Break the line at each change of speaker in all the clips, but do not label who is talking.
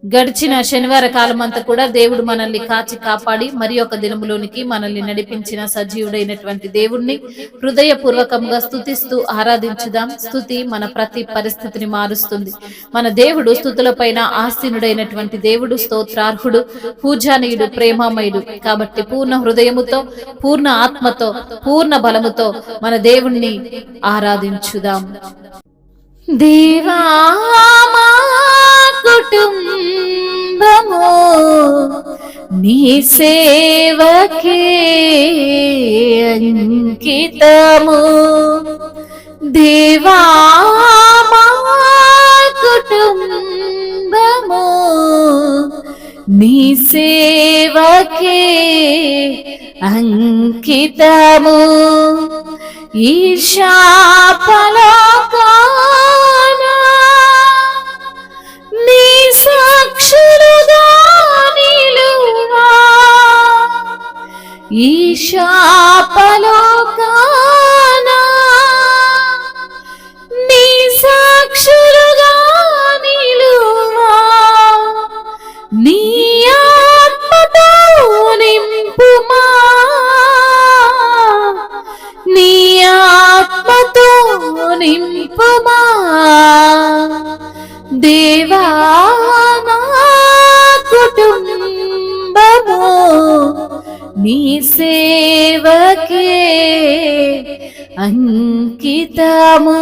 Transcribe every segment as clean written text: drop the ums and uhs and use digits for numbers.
గడిచిన శనివార కాలం అంతా కూడా దేవుడు మనల్ని కాచి కాపాడి మరి ఒక దినములోనికి మనల్ని నడిపించిన సజీవుడైనటువంటి దేవుణ్ణి హృదయపూర్వకంగా స్తుతిస్తూ ఆరాధించుదాం. స్తుతి మన ప్రతి పరిస్థితిని మారుస్తుంది. మన దేవుడు స్తుతులపైన ఆసీనుడైనటువంటి దేవుడు, స్తోత్రార్హుడు, పూజానీయుడు, ప్రేమామయుడు. కాబట్టి పూర్ణ హృదయముతో, పూర్ణ ఆత్మతో, పూర్ణ బలముతో మన దేవుణ్ణి ఆరాధించుదాం. దేవా మా కుటుంబము నీ సేవకే అంకితము. దేవా మా కుటుంబము నీ సేవకే అంకితము. ఈశాపలోకానా నీ సాక్షులుగా నిలువా. ఈశాపలోకానా నీ సాక్షులుగా నిలువా. నీ ఆత్మతో నింపుమా, నీ ఆత్మతో నింపుమా. దేవా నా కుటుంబము నీ సేవకే అంకితము.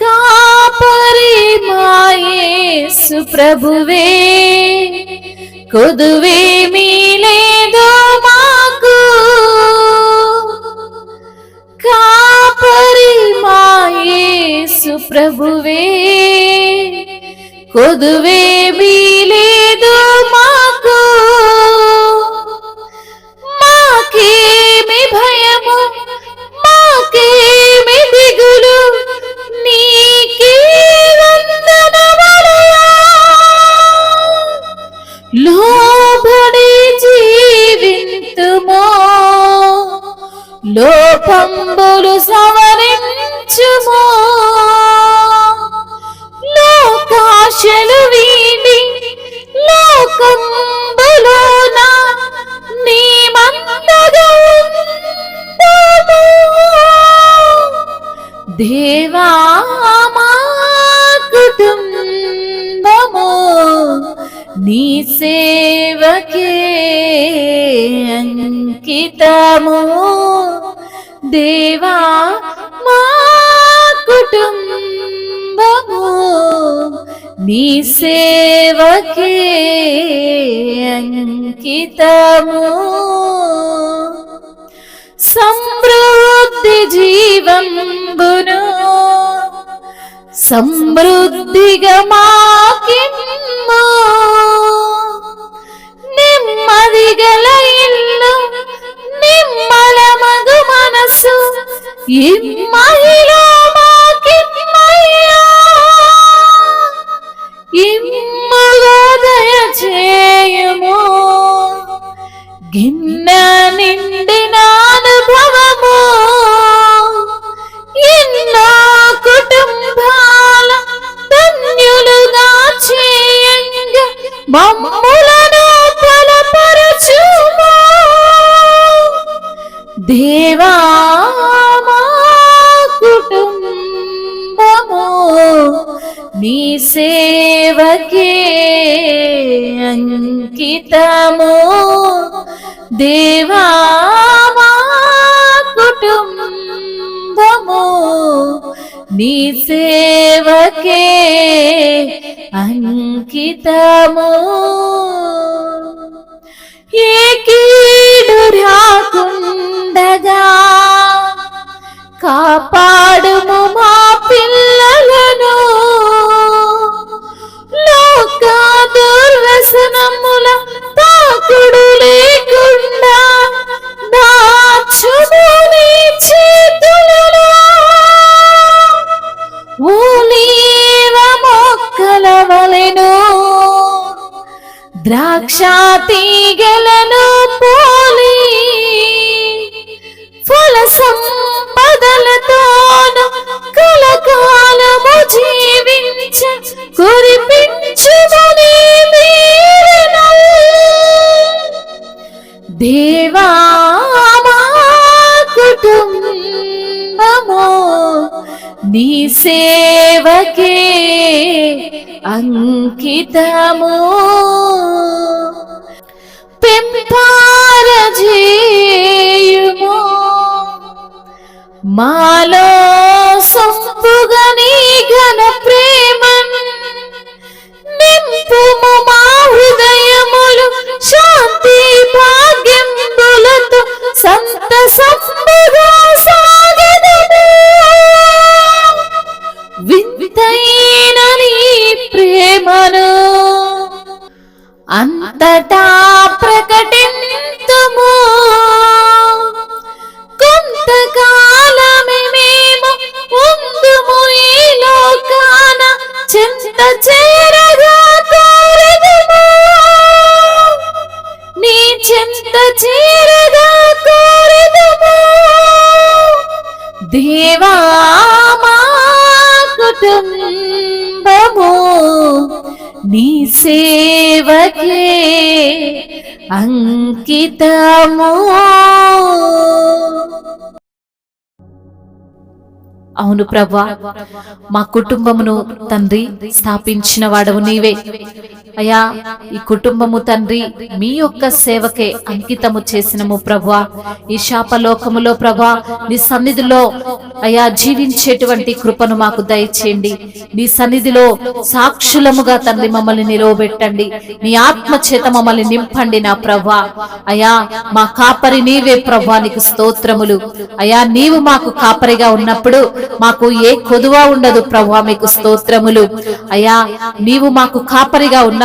కాపరి మా యేసు ప్రభువే, కొదువేమీ లేదు మాకు. కాపరి మా యేసు ప్రభువే, కొదువేమీ లేదు మాకు. మాకేమి భయము, మాకేమి దిగులు, నీకే వందనములయా. లోబడి జీవింతుమో, లోపంబులు సవరించుమో. లోకాశలు వీడి లోకంబులోన నీ మందగా ఉందుము. దేవా మా కుటుంబము నీ సేవకే అంకితము. దేవా మా కుటుంబము నీ సేవకే అంకితము. సమృద్ధి జీవంబును సమృద్ధిగా మాకిమ్ము. నెమ్మది గల ఇల్లు, నిమ్మల మగు మనసు ఇమ్మహిలో మాకిమ్మయ్యా. ఇమ్మగా దయచేయము, గిన్న నిండిన అనుభవము. ఎన్నో కుటుంబాల ధన్యులుగా చేయంగా మమ్ములను బలపరచుము. దేవా మా కుటుంబము నీ సేవకే అంకితము. దేవా మా కుటుంబము నీ సేవకే అంకితము. ఏ కీడు రాకుండగా కాపాడుము మా పిల్లలను. లోక దుర్వ్యసనముల తాకుడు లేకుండా దాచుము నీ చేతులలో. ఒలీవ మొక్కల వలెను ద్రాక్ష తీగలను పోలి ఫల సంపదలతోను కలకాలము జీవించ నీ సేవకే అంకితము పెంపారజేయుము మాలో సంపుగా నీ ఘన ప్రేమను నింపుము మా హృదయములు శాంతి భాగ్యములతో సంతసంబుగా సాగెదము వింతైన నీ ప్రేమను అంతటా ప్రకటింతుము కొంతకాలమే మేము ఉందుము ఈ లోకాన చెంత చేరగా కోరెదము నీ చెంత చేరగా కోరెదము దేవా మా కుటుంబము నీ సేవకే అంకితము. అవును ప్రభువా, మా కుటుంబమును తండ్రి స్థాపించిన వాడవు నీవే అయ్యా. ఈ కుటుంబము తండ్రి మీ యొక్క సేవకే అంకితము చేసినము ప్రభువా. ఈ శాపలోకములో ప్రభువా నీ సన్నిధిలో అయ్యా జీవించేటువంటి కృపను మాకు దయచేయండి. నీ సన్నిధిలో సాక్షులముగా తండ్రి మమ్మల్ని నిలవబెట్టండి. నీ ఆత్మ చేత మమ్మల్ని నింపండి నా ప్రభువా. అయ్యా మా కాపరి నీవే ప్రభువా, నీకు స్తోత్రములు అయ్యా. నీవు మాకు కాపరిగా ఉన్నప్పుడు మాకు ఏ కొదువ ఉండదు ప్రభువా, మీకు స్తోత్రములు అయ్యా. నీవు మాకు కాపరిగా ఉన్నప్పుడు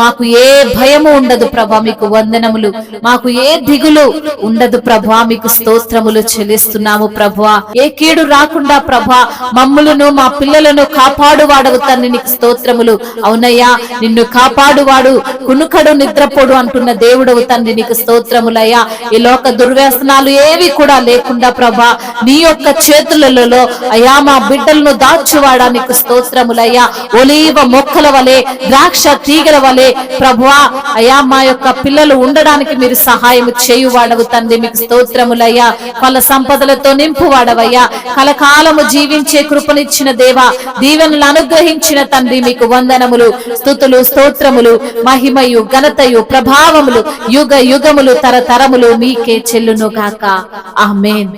మాకు ఏ భయము ఉండదు ప్రభువా, మీకు వందనములు. మాకు ఏ దిగులు ఉండదు ప్రభువా, మీకు స్తోత్రములు చెల్లిస్తున్నాము ప్రభువా. ఏ కీడు రాకుండా ప్రభువా మమ్ములను మా పిల్లలను కాపాడువాడవు తండ్రి, నీకు స్తోత్రములు. అవునయ్యా, నిన్ను కాపాడువాడు కునుకడు నిద్రపోడు అంటున్న దేవుడవు తండ్రి, నీకు స్తోత్రములయ్యా. ఈ లోక దుర్వ్యసనాలు ఏవి కూడా లేకుండా ప్రభా నీ యొక్క చేతులలో అయ్యా మా బిడ్డలను దాచువాడా, నీకు స్తోత్రములయ్యా. ఒలీవ మొక్కల వలె ద్రాక్ష తీగల వలె ప్రభువా అయ్యా మా యొక్క పిల్లలు ఉండడానికి మీరు సహాయం చేయువాడవు తండ్రి, మీకు స్తోత్రములయ్యా. వాళ్ళ సంపదలతో నింపువాడవయ్యా. కలకాలము జీవించే కృపనిచ్చిన దేవా, దీవెనలు అనుగ్రహించిన తండ్రి, మీకు వందనములు, స్తుతులు, స్తోత్రములు, మహిమయు ఘనతయు ప్రభావములు యుగ యుగములు తరతరములు మీకే చెల్లును గాక. ఆమేన్.